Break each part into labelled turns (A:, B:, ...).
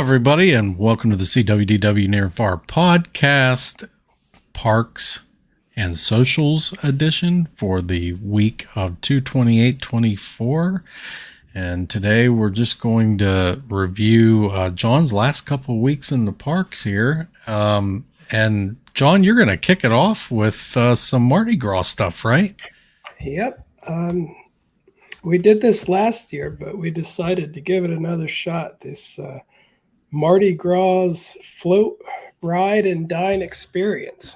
A: everybody, and welcome to the SeeWDW Near and Far podcast, Parks and Socials edition for the week of 2/28/24. And today we're just going to review John's last couple of weeks in the parks here. And John, you're going to kick it off with some Mardi Gras stuff, right?
B: Yep. We did this last year, but we decided to give it another shot. This Mardi Gras float, ride, and dine experience.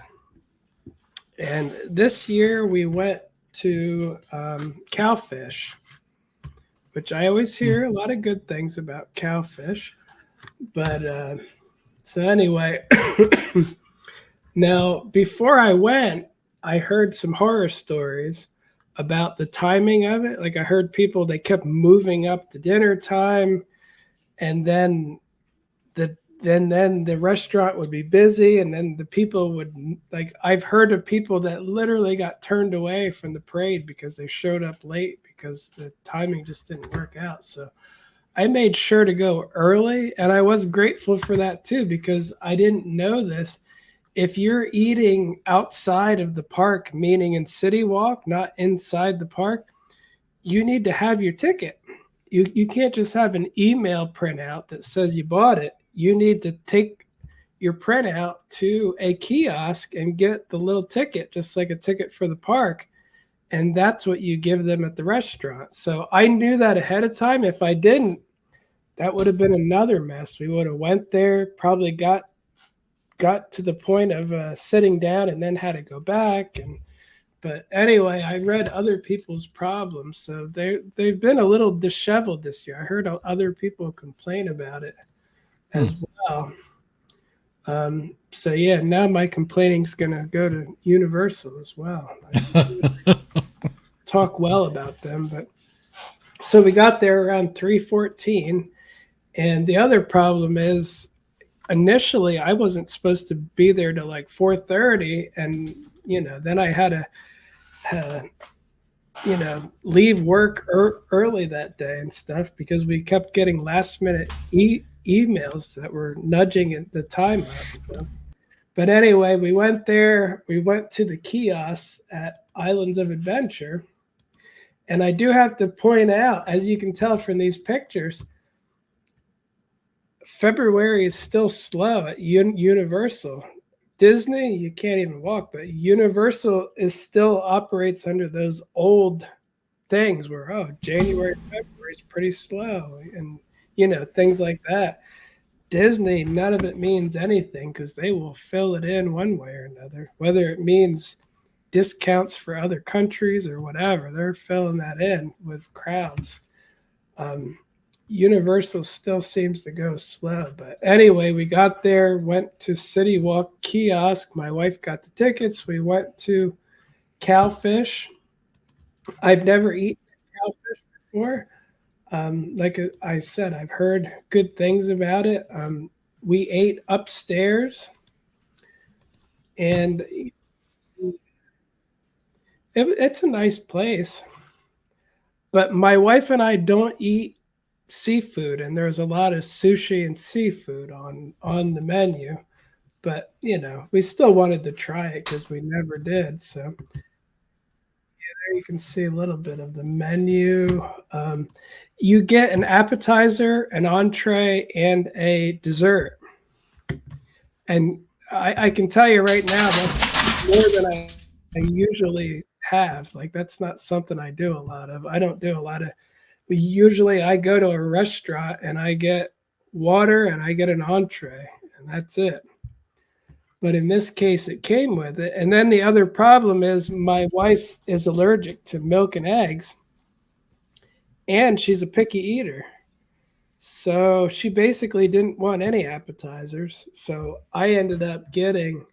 B: And this year we went to Cowfish, which I always hear a lot of good things about Cowfish. But so anyway, now before I went, I heard some horror stories about the timing of it. Like I heard people, they kept moving up the dinner time, and then the restaurant would be busy, and then the people would, like, I've heard of people that literally got turned away from the parade because they showed up late because the timing just didn't work out. So I made sure to go early, and I was grateful for that too, because I didn't know this. If you're eating outside of the park, meaning in City Walk, not inside the park, you need to have your ticket. You can't just have an email printout that says you bought it. You need to take your printout to a kiosk and get the little ticket, just like a ticket for the park. And that's what you give them at the restaurant. So I knew that ahead of time. If I didn't, that would have been another mess. We would have went there, probably got to the point of sitting down and then had to go back. But anyway, I read other people's problems. So they've been a little disheveled this year. I heard other people complain about it as well. So yeah, now my complaining's going to go to Universal as well. Talk well about them. But so we got there around 3:14. And the other problem is, initially I wasn't supposed to be there till like 4:30, and then I had to leave work early that day and stuff because we kept getting last minute emails that were nudging the time up. But anyway, we went there. We went to the kiosks at Islands of Adventure, and I do have to point out, as you can tell from these pictures, February is still slow at Universal. Disney, you can't even walk, but Universal still operates under those old things where, January, February is pretty slow, and things like that. Disney, none of it means anything because they will fill it in one way or another, whether it means discounts for other countries or whatever. They're filling that in with crowds. Universal still seems to go slow. But anyway, we got there, went to City Walk kiosk. My wife got the tickets. We went to Cowfish. I've never eaten Cowfish before. Like I said, I've heard good things about it. We ate upstairs, and it's a nice place. But my wife and I don't eat seafood, and there's a lot of sushi and seafood on the menu, but we still wanted to try it because we never did. So there you can see a little bit of the menu. You get an appetizer, an entree, and a dessert, and I can tell you right now that's more than I usually have. Like, that's not something I do a lot of. I don't do a lot of. Usually I go to a restaurant and I get water and I get an entree, and that's it. But in this case, it came with it. And then the other problem is my wife is allergic to milk and eggs, and she's a picky eater. So she basically didn't want any appetizers. So I ended up getting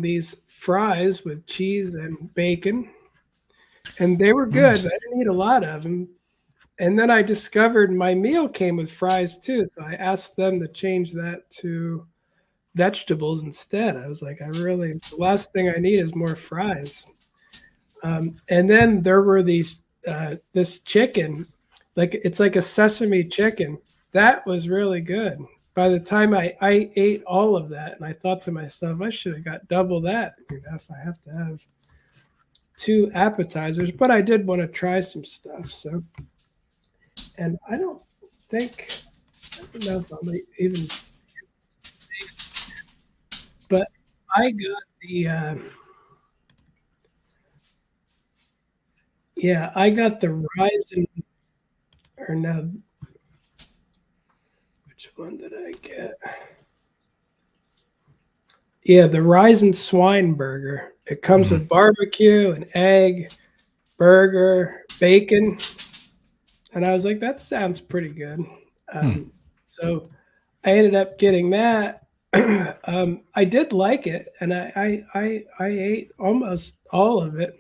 B: these fries with cheese and bacon. And they were good, but I didn't eat a lot of them. And then I discovered my meal came with fries too. So I asked them to change that to vegetables instead. I was like, the last thing I need is more fries. And then there were this chicken Like it's like a sesame chicken. That was really good. By the time I ate all of that, and I thought to myself, I should have got double that, if I have to have two appetizers. But I did want to try some stuff. So, and I don't think, I don't know if I'm even, but I got I got the Ryzen, or no, which one did I get? Yeah, the Ryzen swine burger. It comes with barbecue, an egg, burger, bacon, and I was like, that sounds pretty good. So I ended up getting that. I did like it, and I ate almost all of it.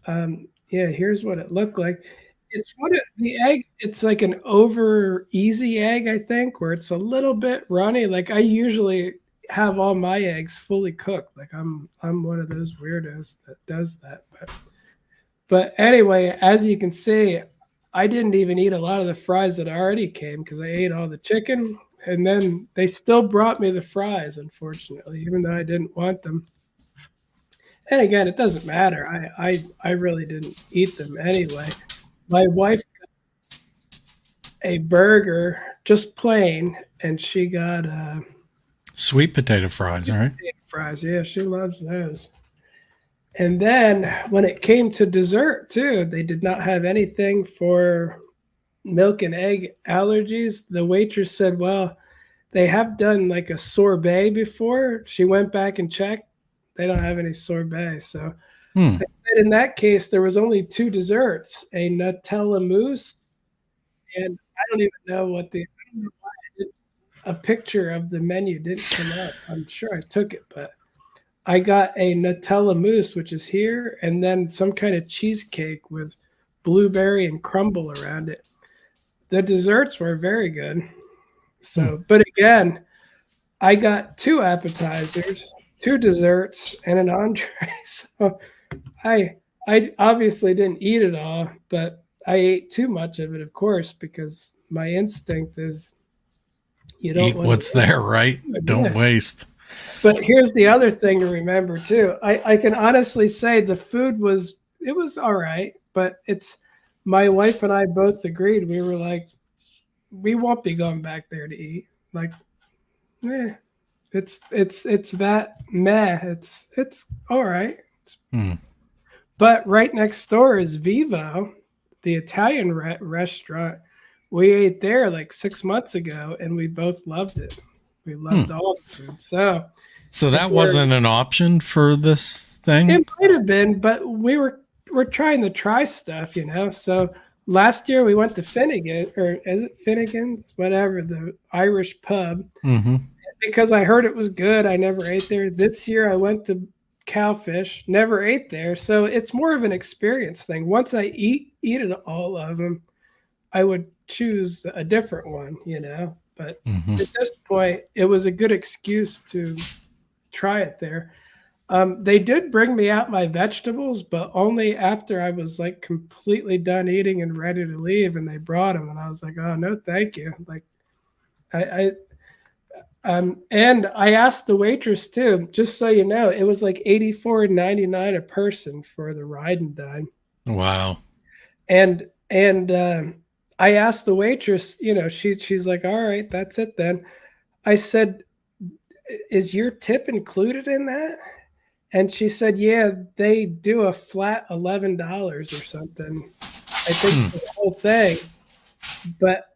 B: Yeah, here's what it looked like. It's the egg. It's like an over easy egg, I think, where it's a little bit runny. Like I usually have all my eggs fully cooked. Like I'm one of those weirdos that does that. But anyway, as you can see, I didn't even eat a lot of the fries that already came because I ate all the chicken, and then they still brought me the fries, unfortunately, even though I didn't want them. And again, it doesn't matter. I really didn't eat them anyway. My wife got a burger, just plain, and she got
A: Sweet potato fries, all right?
B: fries. Yeah, she loves those. And then when it came to dessert too, they did not have anything for milk and egg allergies. The waitress said, "Well, they have done like a sorbet before." She went back and checked. They don't have any sorbet. So I said in that case, there was only two desserts, a Nutella mousse, and I don't even know what I don't know why a picture of the menu didn't come up. I'm sure I took it, but I got a Nutella mousse, which is here, and then some kind of cheesecake with blueberry and crumble around it. The desserts were very good. So, but again, I got two appetizers, two desserts, and an entree. So I obviously didn't eat it all, but I ate too much of it, of course, because my instinct is you don't
A: Eat
B: want
A: what's
B: to waste
A: there, right?
B: it.
A: Don't
B: Yeah.
A: waste.
B: But here's the other thing to remember too. I can honestly say the food was it was all right, but it's my wife and I both agreed. We were like, we won't be going back there to eat. Like, eh, it's that meh. It's all right. But right next door is Vivo, the Italian restaurant. We ate there like 6 months ago, and we both loved it. We loved all the food. So
A: So
B: if
A: that
B: you're
A: wasn't an option for this thing?
B: it might have been, but we're trying to try stuff. So last year we went to Finnegan, or is it Finnegan's? Whatever, the Irish pub. Because I heard it was good. I never ate there. This year I went to Cowfish, never ate there. So it's more of an experience thing. Once I eat it all of them, I would choose a different one. But at this point, it was a good excuse to try it there. They did bring me out my vegetables, but only after I was like completely done eating and ready to leave. And they brought them, and I was like, "Oh no, thank you." Like, and I asked the waitress too, just so you know, it was like $84.99 a person for the ride and dine.
A: Wow.
B: And I asked the waitress, she's like, "All right, that's it then." I said, "Is your tip included in that?" And she said, "Yeah, they do a flat $11 or something. I think for the whole thing." But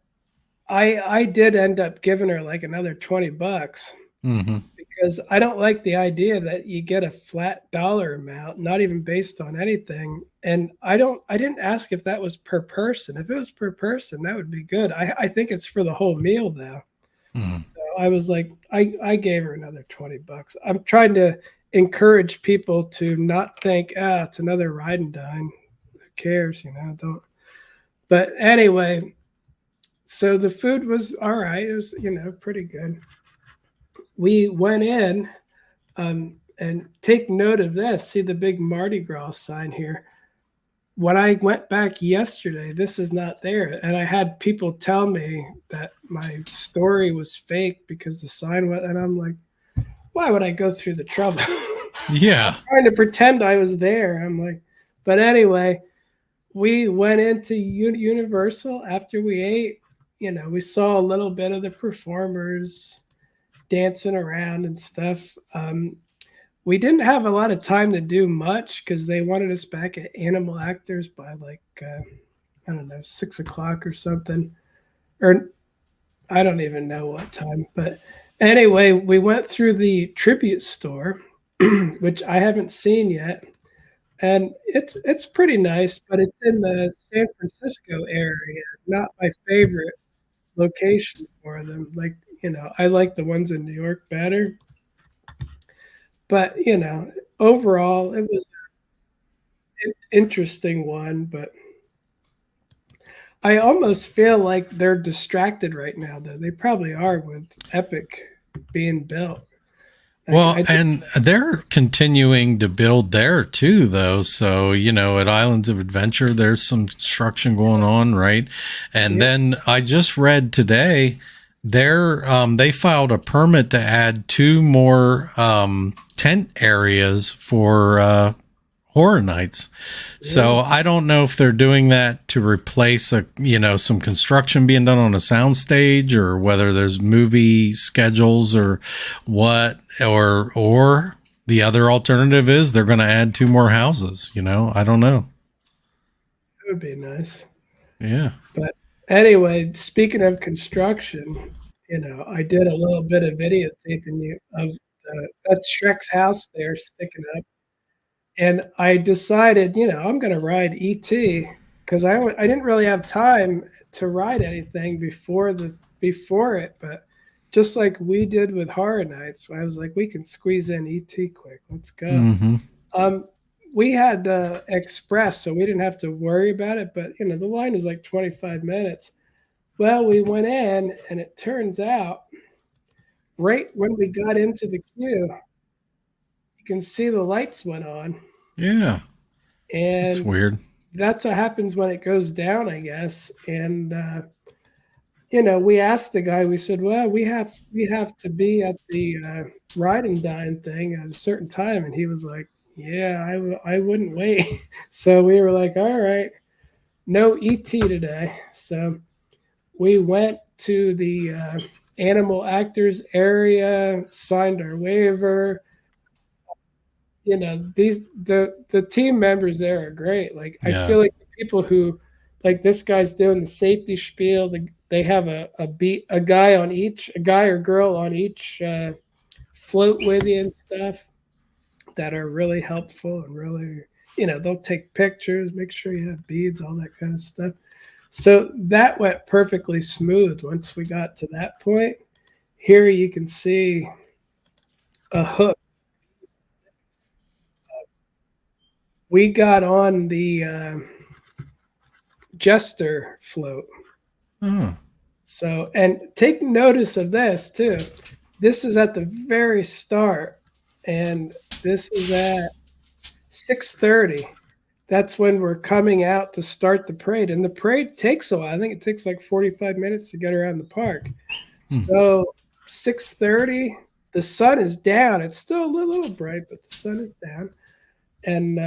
B: I did end up giving her like another $20 because I don't like the idea that you get a flat dollar amount, not even based on anything. And I didn't ask if that was per person. If it was per person, that would be good. I think it's for the whole meal though. So I was like, I gave her another $20. I'm trying to encourage people to not think, it's another ride and dine. Who cares, don't. But anyway, so the food was all right. It was, pretty good. We went in, and take note of this. See the big Mardi Gras sign here. when I went back yesterday, this is not there. And I had people tell me that my story was fake because the sign was, and I'm like, why would I go through the trouble?
A: Yeah.
B: Trying to pretend I was there. I'm like, but anyway, we went into Universal after we ate. We saw a little bit of the performers dancing around and stuff. We didn't have a lot of time to do much because they wanted us back at Animal Actors by like I don't know 6 o'clock or something, or I don't even know what time. But anyway, we went through the tribute store, which I haven't seen yet, and it's pretty nice, but it's in the San Francisco area, not my favorite location for them. Like I like the ones in New York better, but overall, it was an interesting one. But I almost feel like they're distracted right now, though. They probably are with Epic being built. Like,
A: Well, and they're continuing to build there too, though. So, at Islands of Adventure, there's some construction going on, right? And then I just read today they filed a permit to add two more tent areas for Horror Nights. So I don't know if they're doing that to replace some construction being done on a soundstage, or whether there's movie schedules or what, or the other alternative is they're going to add two more houses. I don't know.
B: It would be nice.
A: Yeah.
B: But anyway, speaking of construction, I did a little bit of videotaping of that's Shrek's house there sticking up. And I decided, I'm going to ride ET because I didn't really have time to ride anything before it, but just like we did with Horror Nights, I was like, we can squeeze in ET quick. Let's go.
A: Mm-hmm.
B: We had Express, so we didn't have to worry about it. But the line was like 25 minutes. Well, we went in, and it turns out right when we got into the queue, you can see the lights went on.
A: Yeah. It's
B: And
A: weird.
B: that's what happens when it goes down, I guess. And we asked the guy. We said, "Well, we have to be at the ride and dine thing at a certain time," and he was like, "Yeah, I wouldn't wait." So we were like, "All right, no ET today." So we went to the animal actors area, signed our waiver. The team members there are great. Like I
A: Yeah.
B: feel like the people who like this guy's doing the safety spiel. They have a guy on each, a guy or girl on each float with you and stuff that are really helpful and really they'll take pictures, make sure you have beads, all that kind of stuff. So that went perfectly smooth once we got to that point. Here you can see a hook. We got on the Jester float.
A: Oh.
B: So, and take notice of this too. This is at the very start, and this is at 6:30. That's when we're coming out to start the parade, and the parade takes a while. I think it takes like 45 minutes to get around the park. So 6:30, the sun is down. It's still a little bright, but the sun is down, and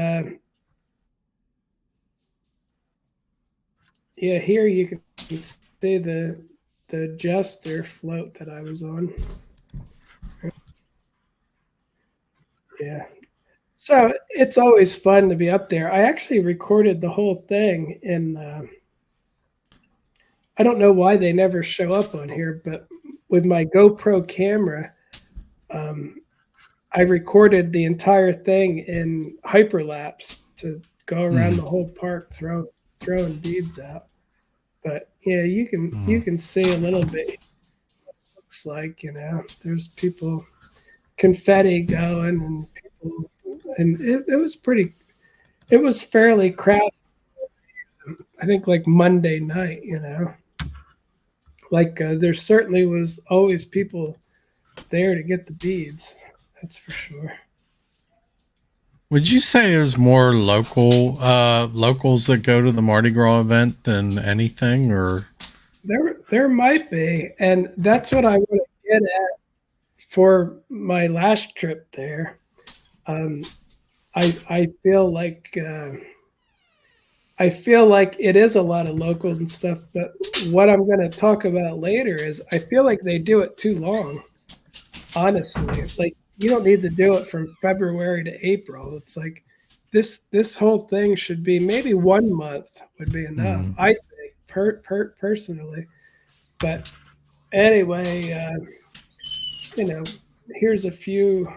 B: yeah, here you can see the Jester float that I was on. Yeah. So it's always fun to be up there. I actually recorded the whole thing in I don't know why they never show up on here, but with my GoPro camera, I recorded the entire thing in hyperlapse to go around the whole park throwing beads out. But yeah, you can see a little bit what it looks like, there's people confetti going and people, and it was fairly crowded. I think like Monday night, like there certainly was always people there to get the beads. That's for sure.
A: Would you say there's more locals that go to the Mardi Gras event than anything, or?
B: There might be, and that's what I want to get at for my last trip there. Um, I feel like it is a lot of locals and stuff, but what I'm going to talk about later is I feel like they do it too long. Honestly, like you don't need to do it from February to April. It's like this whole thing should be maybe 1 month would be enough.
A: Mm.
B: I think personally, but anyway, here's a few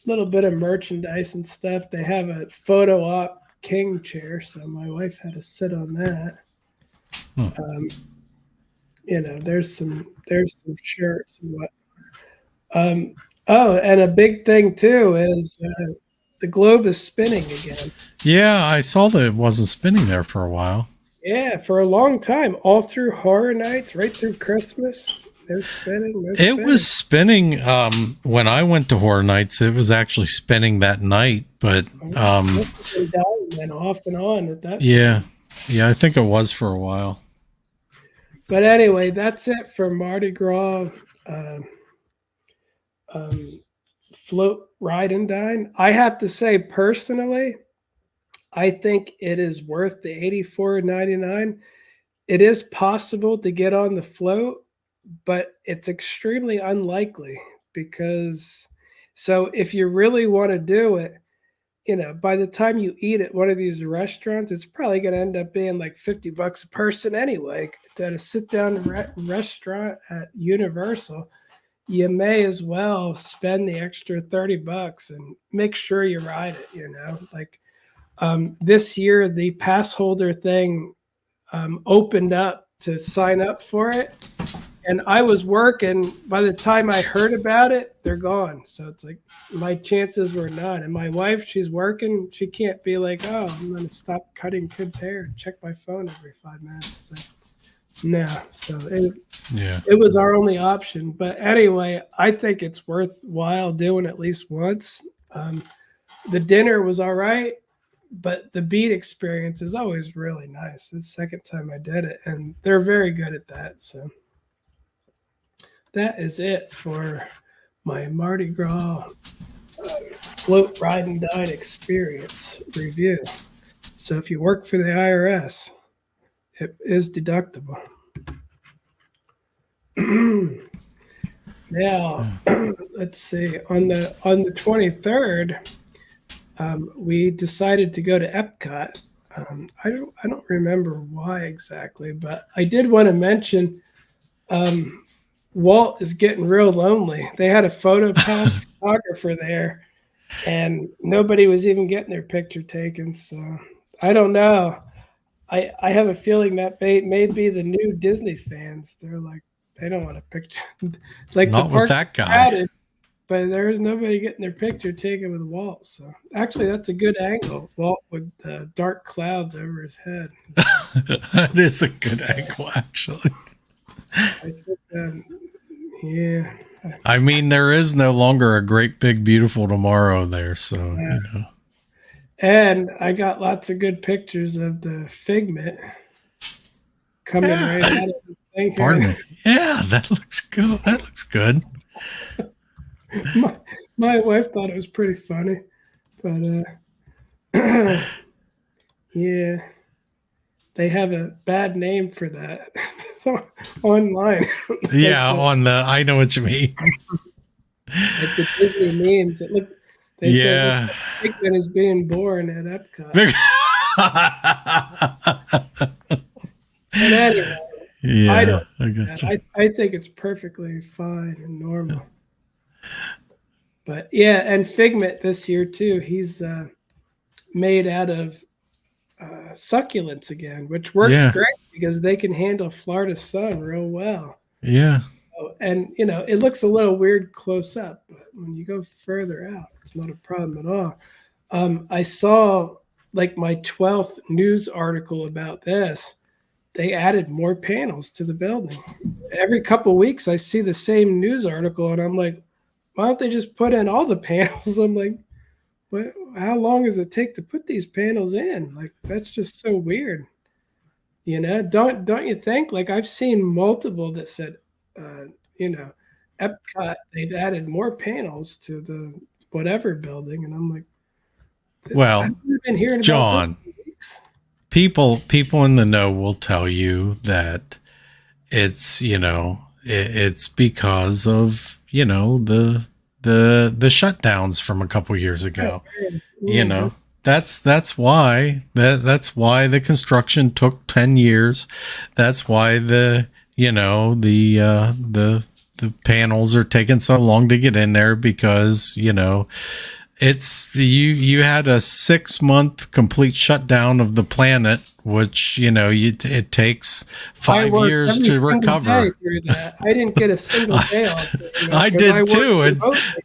B: little bit of merchandise and stuff. They have a photo op king chair, so my wife had to sit on that.
A: Hmm.
B: There's some shirts and what. Oh, and a big thing too is the globe is spinning again.
A: Yeah, I saw that it wasn't spinning there for a while.
B: Yeah, for a long time, all through horror nights, right through Christmas, they're spinning.
A: It was spinning when I went to Horror Nights. It was actually spinning that night, but
B: and off and on at that.
A: Yeah, I think it was for a while.
B: But anyway, that's it for Mardi Gras. Float, ride, and dine. I have to say, personally, I think it is worth the $84.99. It is possible to get on the float, but it's extremely unlikely because so if you really want to do it, by the time you eat at one of these restaurants, it's probably going to end up being like $50 a person anyway. At a sit-down restaurant at Universal, you may as well spend the extra $30 and make sure you ride it. Like this year, the pass holder thing opened up to sign up for it. And I was working. By the time I heard about it, they're gone. So it's like my chances were none. And my wife, she's working. She can't be like, oh, I'm going to stop cutting kids' hair and check my phone every 5 minutes. So, no. So it was our only option. But anyway, I think it's worthwhile doing at least once. The dinner was all right, but the beat experience is always really nice. It's the second time I did it, and they're very good at that. So that is it for my Mardi Gras float, ride, and dine experience review. So if you work for the IRS, it is deductible. Now, let's see. On the 23rd, we decided to go to Epcot. I don't remember why exactly, but I did want to mention Walt is getting real lonely. They had a photo pass photographer there, and nobody was even getting their picture taken. So I don't know. I have a feeling that may be the new Disney fans. They're like, they don't want a picture. Like
A: not with that guy.
B: Added, but there is nobody getting their picture taken with Walt. So actually, that's a good angle. Walt with dark clouds over his head.
A: That is a good angle, actually.
B: I think yeah.
A: I mean, there is no longer a great big beautiful tomorrow there, so
B: yeah. And I got lots of good pictures of the Figment coming right out of the thing.
A: Pardon me. Yeah, that looks good. That looks good.
B: My wife thought it was pretty funny, but yeah, they have a bad name for that. Online.
A: Yeah, I know what you mean.
B: Like the Disney memes. They said Figment is being born at Epcot. And anyway, I think it's perfectly fine and normal. But yeah, and Figment this year too. He's made out of succulents again, which works great because they can handle Florida sun real well.
A: Yeah.
B: And it looks a little weird close up, but when you go further out, it's not a problem at all. I saw like my 12th news article about this. They added more panels to the building. Every couple of weeks, I see the same news article, and I'm like, why don't they just put in all the panels? I'm like, how long does it take to put these panels in? Like, that's just so weird. Don't you think? Like, I've seen multiple that said, uh, you know, Epcot, they've added more panels to the whatever building, and I'm like, I've
A: Well,
B: been hearing about this
A: John,
B: for weeks.
A: people in the know will tell you that it's it's because of the shutdowns from a couple years ago. you
B: Mhm.
A: know that's why that's why the construction took 10 years. That's why the panels are taking so long to get in there, because it's you had a 6-month complete shutdown of the planet, which it takes
B: I
A: 5
B: worked
A: years
B: every
A: to
B: single day
A: recover.
B: through that. I didn't get a single
A: I,
B: day off during that
A: I
B: because I
A: did
B: worked
A: too. It's
B: remotely.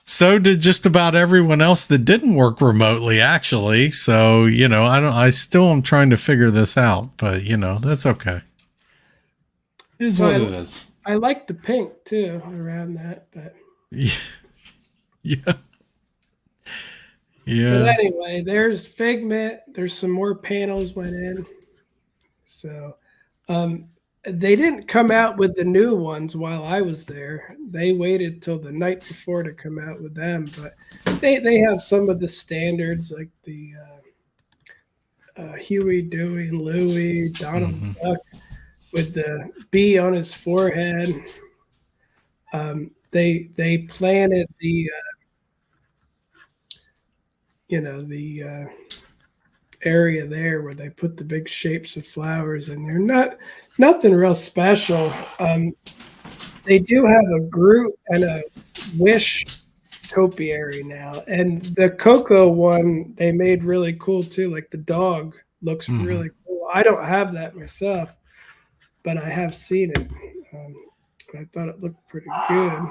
A: So did just about everyone else that didn't work remotely, actually. So I still am trying to figure this out, but that's okay. It is what
B: So
A: it is.
B: I like the pink too around that, but
A: Yeah. Yeah.
B: but
A: Yeah.
B: anyway, there's Figment. There's some more panels went in. So um, they didn't come out with the new ones while I was there. They waited till the night before to come out with them, but they have some of the standards like the Huey, Dewey, and Louie, Donald
A: Hmm.
B: Duck with the bee on his forehead. They planted the area there where they put the big shapes of flowers in there. Nothing real special. They do have a Groot and a Wish topiary now, and the Coco one they made really cool too. Like the dog looks
A: Hmm.
B: really cool. I don't have that myself, but I have seen it. Um, I thought it looked pretty good.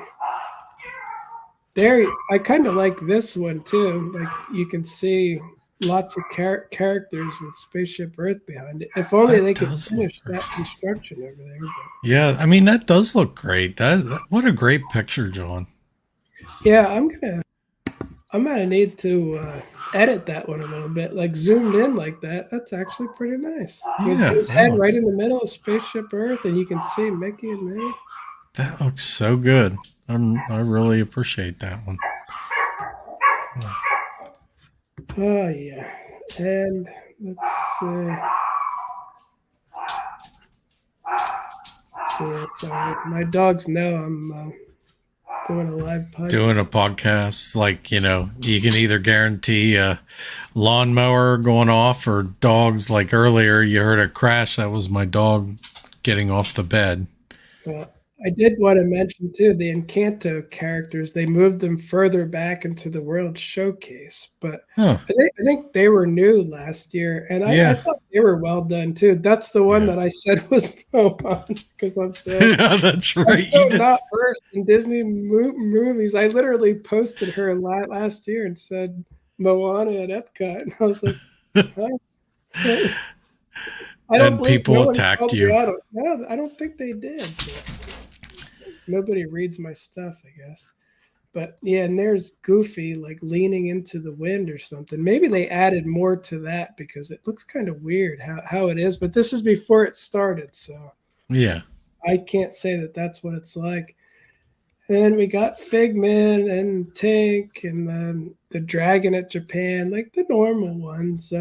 B: There, I kind of like this one too. Like you can see lots of characters with Spaceship Earth behind it. If only
A: That
B: they could
A: does look
B: finish
A: great.
B: that construction over there. But
A: Yeah, I mean that does look great. What a great picture, John.
B: yeah, I'm gonna need to edit that one a little bit, like zoomed in like that. That's actually pretty nice. With
A: Yeah,
B: his head right in the middle of Spaceship Earth, and you can see Mickey and Minnie.
A: that looks so good. I really appreciate that one. Yeah.
B: Oh yeah, and let's see. Yeah, sorry, my dogs know I'm doing a live
A: Doing
B: podcast.
A: a podcast, like you can either guarantee a lawnmower going off or dogs. Like earlier you heard a crash, that was my dog getting off the bed.
B: I did want to mention too the Encanto characters. They moved them further back into the World Showcase, but
A: Huh.
B: I think they were new last year, and I
A: Yeah.
B: thought they were well done too. That's the one
A: Yeah.
B: that I said was Moana because
A: Yeah, that's
B: I'm
A: right.
B: so
A: You
B: not
A: just
B: versed in Disney movies. I literally posted her last year and said Moana at Epcot, and I was like, huh? I don't
A: and
B: believe
A: people
B: no one
A: attacked
B: called me
A: you.
B: out. No, I don't think they did. Nobody reads my stuff, I guess. But yeah, and there's Goofy like leaning into the wind or something. Maybe they added more to that because it looks kind of weird how it is. But this is before it started, so
A: Yeah.
B: I can't say that that's what it's like. And we got Figment and Tink and the Dragon at Japan, like the normal ones.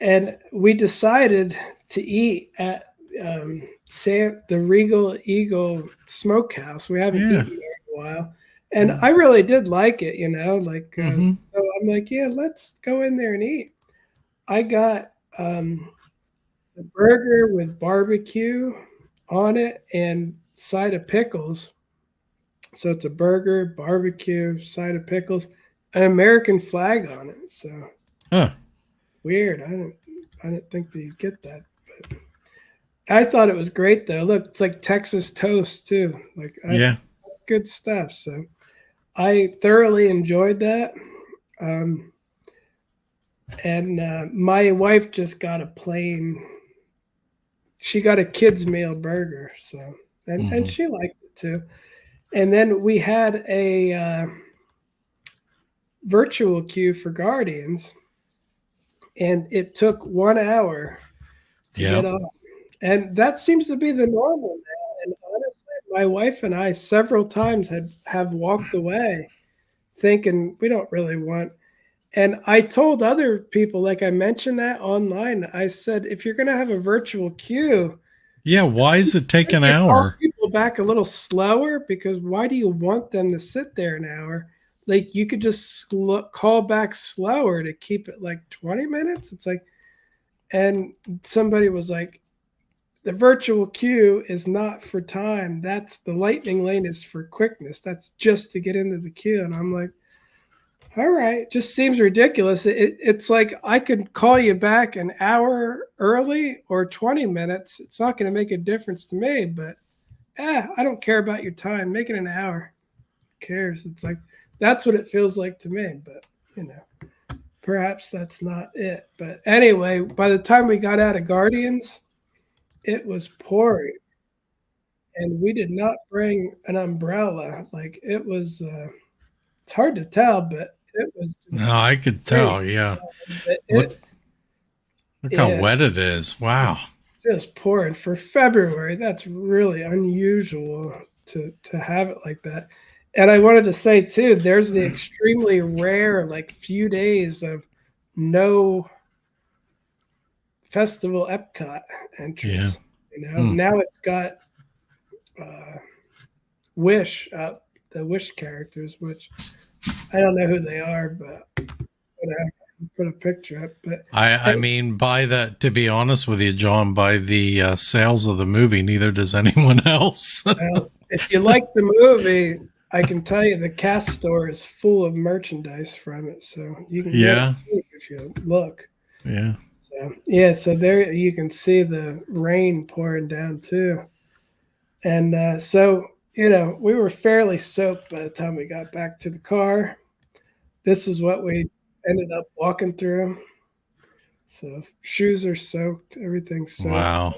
B: And we decided to eat at the Regal Eagle Smokehouse. We haven't
A: Yeah.
B: eaten there in a while, and I really did like it. Like
A: Mm-hmm.
B: so, I'm like, yeah, let's go in there and eat. I got a burger with barbecue on it and side of pickles. So it's a burger, barbecue, side of pickles, an American flag on it. So
A: Huh.
B: weird. I didn't think that you'd get that. I thought it was great though. Look, it's like Texas toast too. Like
A: Yeah.
B: that's good stuff. So I thoroughly enjoyed that. Um, and my wife just got a plain. She got a kids meal burger. So and
A: Mm-hmm.
B: she liked it too. And then we had virtual queue for Guardians, and it took 1 hour to
A: Yeah.
B: get on. And that seems to be the normal now. And honestly, my wife and I several times have walked away thinking we don't really want. And I told other people, like I mentioned that online, I said, if you're going to have a virtual queue,
A: Yeah. Why does it take an
B: call
A: hour?
B: people back a little slower, because why do you want them to sit there an hour? Like you could just call back slower to keep it like 20 minutes. It's like, and somebody was like, the virtual queue is not for time. That's the lightning lane is for quickness. That's just to get into the queue. And I'm like, all right, just seems ridiculous. It's like I could call you back an hour early or 20 minutes. It's not going to make a difference to me, but I don't care about your time. Make it an hour. Who cares? It's like that's what it feels like to me, but you know, perhaps that's not it. But anyway, by the time we got out of Guardians, it was pouring, and we did not bring an umbrella. Like it was, it's hard to tell, but it was just
A: No, I could
B: great.
A: tell. Yeah.
B: It,
A: Look,
B: it
A: look how
B: yeah,
A: wet it is. Wow.
B: just pouring for February. That's really unusual to have it like that. And I wanted to say too, there's the extremely rare like few days of no festival Epcot
A: Yeah.
B: entries. You know,
A: Hmm.
B: now it's got uh, Wish up, the Wish characters, which I don't know who they are, but whatever. Put a picture up. But
A: I mean, by that, to be honest with you, John, by the sales of the movie, neither does anyone else.
B: well, if you like the movie, I can tell you the cast store is full of merchandise from it, so you can get it
A: Yeah.
B: cheap if you look.
A: Yeah.
B: So yeah, so there you can see the rain pouring down too, and so you know we were fairly soaked by the time we got back to the car. This is what we ended up walking through. So shoes are soaked, everything's soaked.
A: Wow.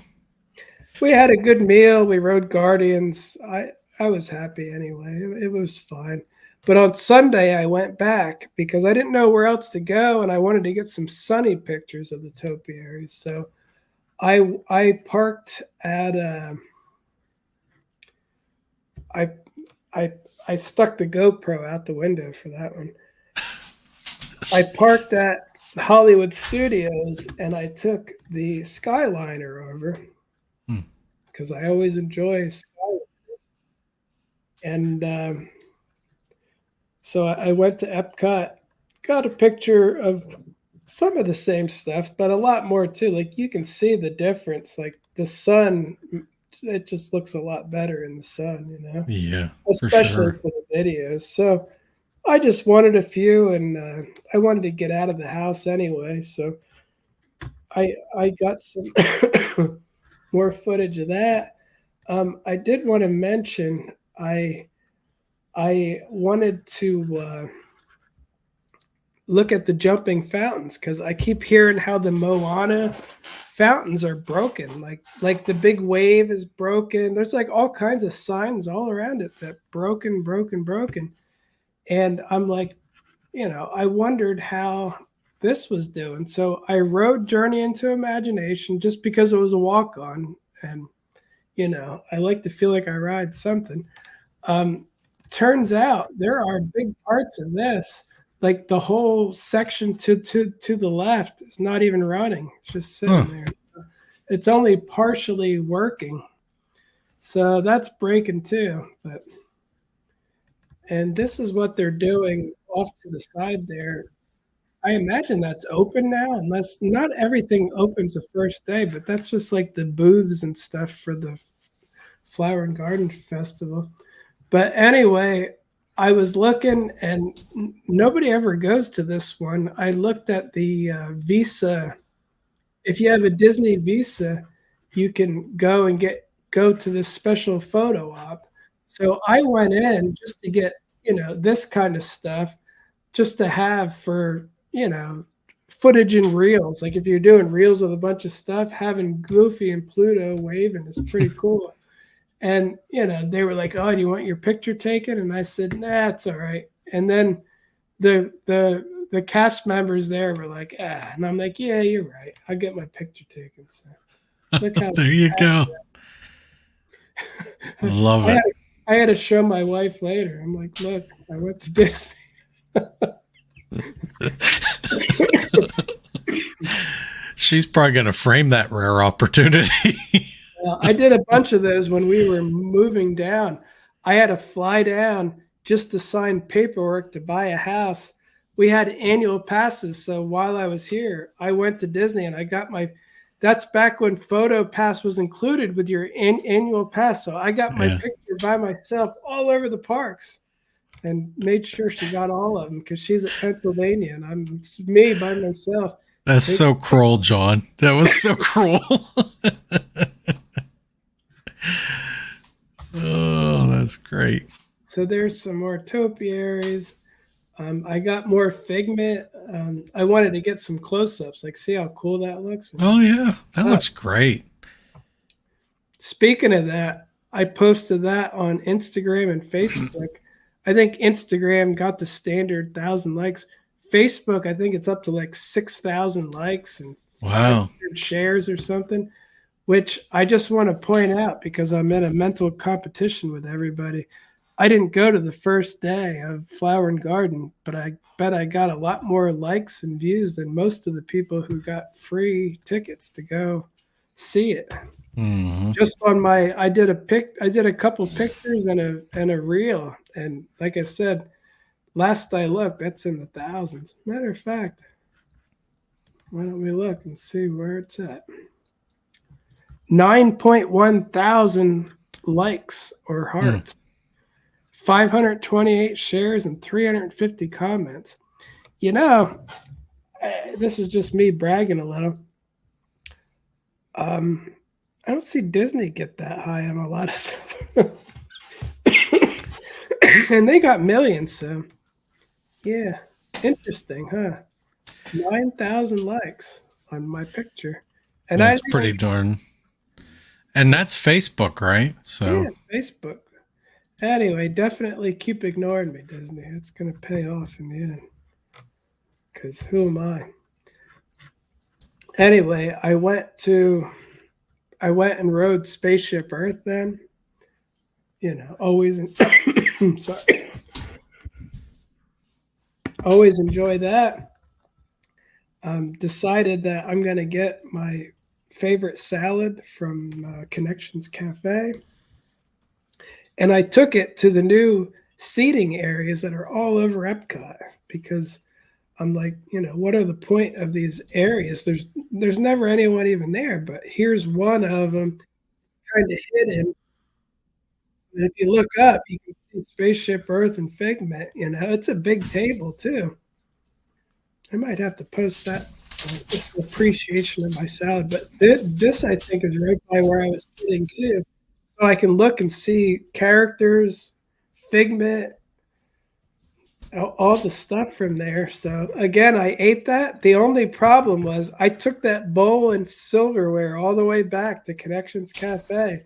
B: We had a good meal. We rode Guardians. I was happy anyway. It was fine. But on Sunday I went back because I didn't know where else to go, and I wanted to get some sunny pictures of the topiaries. So I parked at I I I stuck the GoPro out the window for that one. I parked at Hollywood Studios and I took the Skyliner over
A: Hmm.
B: because I always enjoy Skyliner. And so I went to Epcot, got a picture of some of the same stuff, but a lot more too. Like you can see the difference. Like the sun, it just looks a lot better in the sun, you know,
A: Yeah, for
B: especially
A: sure.
B: for the videos. So I just wanted a few, and I wanted to get out of the house anyway. So I got some more footage of that. I did want to mention I wanted to look at the jumping fountains because I keep hearing how the Moana fountains are broken. Like the big wave is broken. There's like all kinds of signs all around it that broken, broken, broken. And I'm like, you know, I wondered how this was doing. So I rode Journey into Imagination just because it was a walk on. And, you know, I like to feel like I ride something. Um, Turns out there are big parts of this, like the whole section to the left is not even running. It's just
A: Huh.
B: sitting there. It's only partially working. So that's breaking too. But and this is what they're doing off to the side there. I imagine that's open now, unless not everything opens the first day, but that's just like the booths and stuff for the Flower and Garden Festival. But anyway, I was looking, and nobody ever goes to this one. I looked at the Visa. If you have a Disney Visa, you can go to this special photo op. So I went in just to get this kind of stuff, just to have for footage and reels. Like if you're doing reels with a bunch of stuff, having Goofy and Pluto waving is pretty cool. And they were like, "Oh, do you want your picture taken?" And I said, "Nah, it's all right." And then the cast members there were like, and I'm like, yeah, you're right. I'll get my picture taken. So look how
A: There you go. Love
B: I had
A: it.
B: I had to show my wife later. I'm like, look, I went to Disney.
A: She's probably going to frame that rare opportunity.
B: I did a bunch of those when we were moving down. I had to fly down just to sign paperwork to buy a house. We had annual passes, so while I was here, I went to Disney and I got my. That's back when Photo Pass was included with your annual pass. So I got my
A: Yeah.
B: picture by myself all over the parks and made sure she got all of them because she's at Pennsylvania and it's me by myself.
A: That's so cruel, John. That was so cruel. Oh, that's great.
B: So there's some more topiaries. I got more Figment. I wanted to get some close-ups. Like, see how cool that looks?
A: Oh, yeah. That looks great.
B: Speaking of that, I posted that on Instagram and Facebook. I think Instagram got the standard 1,000 likes. Facebook, I think it's up to like 6,000 likes and 500 shares or something, which I just want to point out because I'm in a mental competition with everybody. I didn't go to the first day of Flower and Garden, but I bet I got a lot more likes and views than most of the people who got free tickets to go see it.
A: Mm-hmm.
B: Just on I did a couple pictures and a reel, and like I said, last I looked, that's in the thousands. Matter of fact, why don't we look and see where it's at? 9.1 thousand likes or hearts. 528 shares and 350 comments. You know, this is just me bragging a little. I don't see Disney get that high on a lot of stuff. And they got millions, so yeah. Interesting, huh? 9,000 likes on my picture. And
A: that's pretty darn. And that's Facebook, right? So
B: yeah, Facebook. Anyway, definitely keep ignoring me, Disney. It's going to pay off in the end. Because who am I? Anyway, I went and rode Spaceship Earth then. You know, always sorry. Always enjoy that. Decided that I'm going to get my favorite salad from Connections Cafe. And I took it to the new seating areas that are all over Epcot because I'm like, you know, what are the point of these areas? There's never anyone even there, but here's one of them kind of hidden. And if you look up, you can see Spaceship Earth and Figment. You know, it's a big table too. I might have to post that just appreciation of my salad. But this I think is right by where I was sitting too. So I can look and see characters, Figment, all the stuff from there. So again, I ate that. The only problem was I took that bowl and silverware all the way back to Connections Cafe.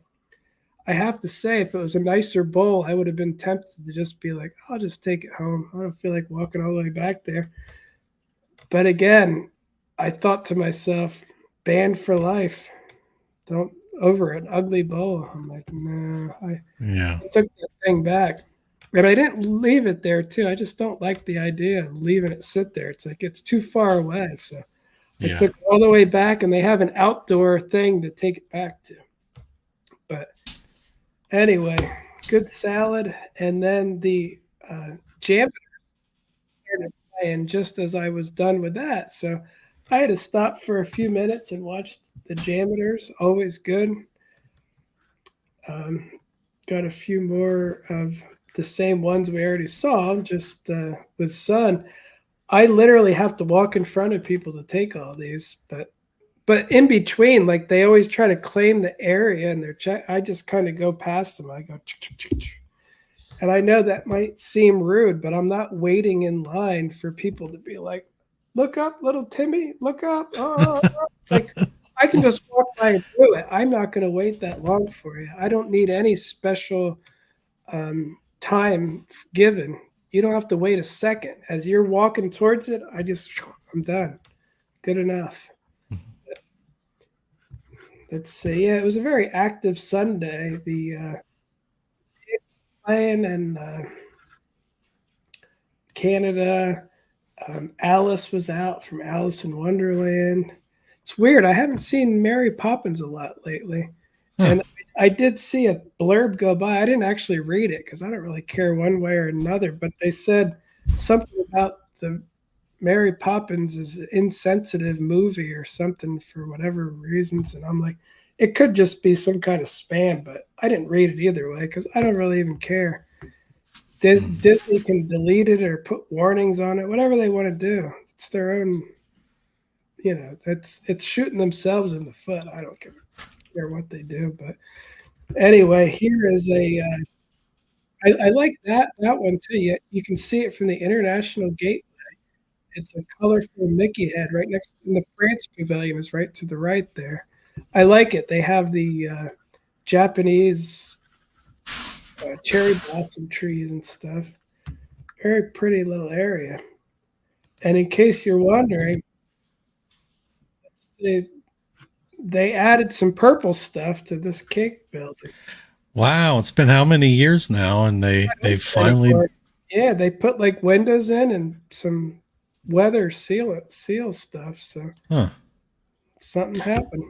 B: I have to say, if it was a nicer bowl, I would have been tempted to just be like, I'll just take it home. I don't feel like walking all the way back there. But again, I thought to myself, banned for life. Don't over an ugly bowl. I'm like, no. I took that thing back. And I didn't leave it there too. I just don't like the idea of leaving it sit there. It's like it's too far away. So I took it all the way back, and they have an outdoor thing to take it back to. But anyway, good salad. And then the jam started playing just as I was done with that. So I had to stop for a few minutes and watch the Jameters. Always good. Got a few more of the same ones we already saw, just with Sun. I literally have to walk in front of people to take all these, but in between, like they always try to claim the area and I just kind of go past them. I go, and I know that might seem rude, but I'm not waiting in line for people to be like, look up, little Timmy, look up. Oh. It's like, I can just walk by and do it. I'm not going to wait that long for you. I don't need any special time given. you don't have to wait a second. As you're walking towards it, I'm done. Good enough. Let's see. Yeah, it was a very active Sunday. The playing and Canada. Alice was out from Alice in Wonderland. It's weird. I haven't seen Mary Poppins a lot lately.
A: Huh.
B: And I did see a blurb go by. I didn't actually read it because I don't really care one way or another. But they said something about the Mary Poppins is an insensitive movie or something for whatever reasons. And I'm like, it could just be some kind of spam, but I didn't read it either way because I don't really even care. Disney can delete it or put warnings on it, whatever they want to do. It's their own, it's shooting themselves in the foot. I don't care what they do. But anyway, here is I like that one too. You can see it from the International Gateway. It's a colorful Mickey head right next in the France Pavilion is right to the right there. I like it. They have the Japanese cherry blossom trees and stuff. Very pretty little area. And in case you're wondering, they added some purple stuff to this cake building.
A: Wow, it's been how many years now, and they finally
B: they put like windows in and some weather seal stuff. So something happened.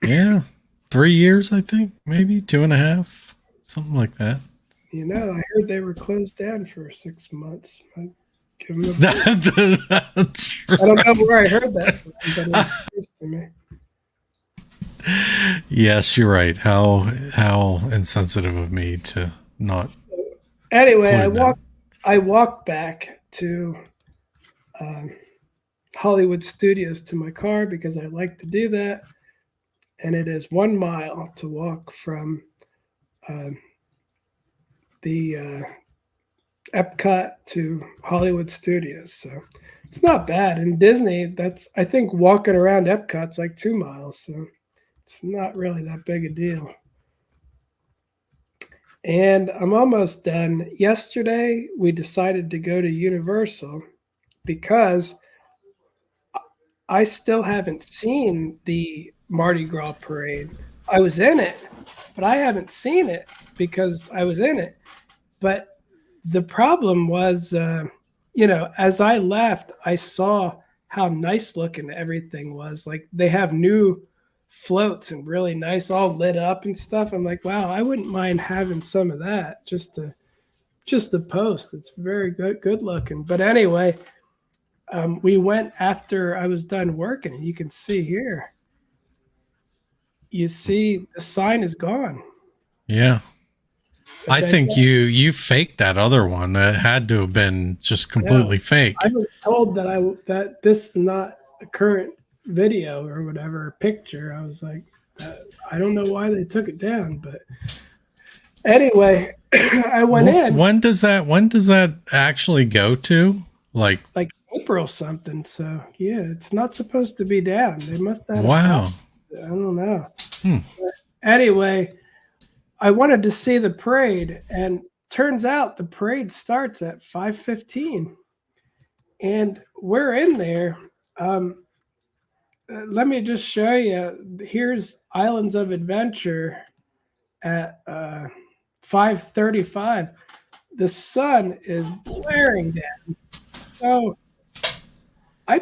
A: Yeah, 3 years, I think, maybe 2.5, something like that.
B: I heard they were closed down for 6 months. I
A: That's
B: don't know where I heard that from, but it was to me.
A: Yes, you're right. How insensitive of me to not.
B: Anyway, I walked back to Hollywood Studios to my car because I like to do that, and it is 1 mile to walk from the Epcot to Hollywood Studios. So it's not bad. In Disney, I think walking around Epcot's like 2 miles. So it's not really that big a deal. And I'm almost done. Yesterday, we decided to go to Universal because I still haven't seen the Mardi Gras parade. I was in it, but I haven't seen it because I was in it. But the problem was, as I left, I saw how nice looking everything was. Like they have new floats and really nice, all lit up and stuff. I'm like, wow, I wouldn't mind having some of that just to post. It's very good looking. But anyway, we went after I was done working, and you can see here. You see the sign is gone.
A: Yeah. I think you faked that other one. It had to have been just completely fake.
B: I was told that this is not a current video or whatever picture. I was like, I don't know why they took it down, but anyway, I went in.
A: When does that actually go to? Like
B: April something. So yeah, it's not supposed to be down. They must have.
A: Wow.
B: I don't know. Anyway, I wanted to see the parade, and turns out the parade starts at 5:15, and we're in there. Let me just show you. Here's Islands of Adventure at 5:35. The sun is blaring down. So I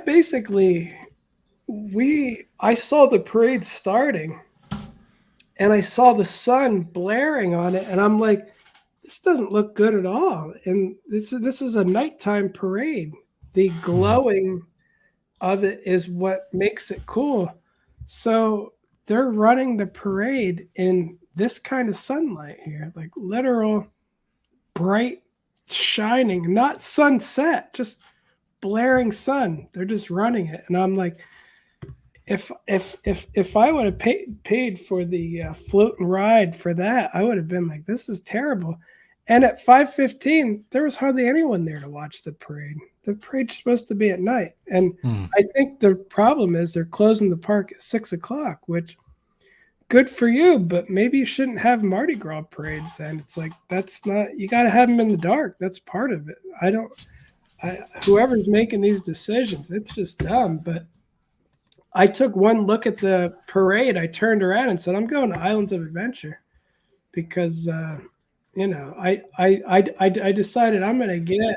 B: saw the parade starting, and I saw the sun blaring on it, and I'm like, this doesn't look good at all. And this is a nighttime parade. The glowing of it is what makes it cool. So they're running the parade in this kind of sunlight here, like literal bright shining, not sunset, just blaring sun. They're just running it. And I'm like, if I would have paid for the float and ride for that, I would have been like, this is terrible. And at 5:15, there was hardly anyone there to watch the parade. The parade's supposed to be at night. And I think the problem is they're closing the park at 6 o'clock, which good for you, but maybe you shouldn't have Mardi Gras parades then. It's like, that's not, you got to have them in the dark. That's part of it. Whoever's making these decisions, it's just dumb. But I took one look at the parade. I turned around and said, I'm going to Islands of Adventure because, I decided I'm going to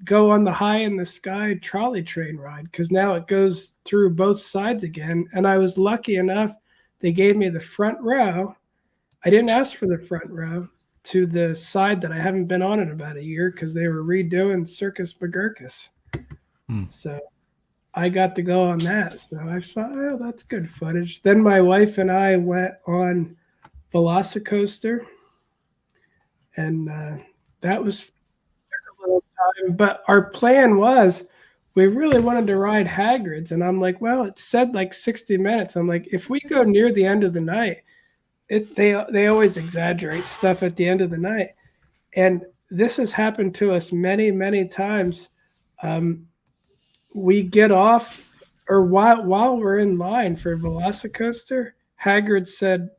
B: go on the high in the sky trolley train ride because now it goes through both sides again. And I was lucky enough, they gave me the front row. I didn't ask for the front row to the side that I haven't been on in about a year because they were redoing Circus McGurkus. So I got to go on that. So I thought, oh, that's good footage. Then my wife and I went on Velocicoaster, and that was a little time. But our plan was we really wanted to ride Hagrid's, and I'm like, well, it said like 60 minutes. I'm like, if we go near the end of the night, they always exaggerate stuff at the end of the night, and this has happened to us many times. We get off, or while we're in line for Velocicoaster, Haggard said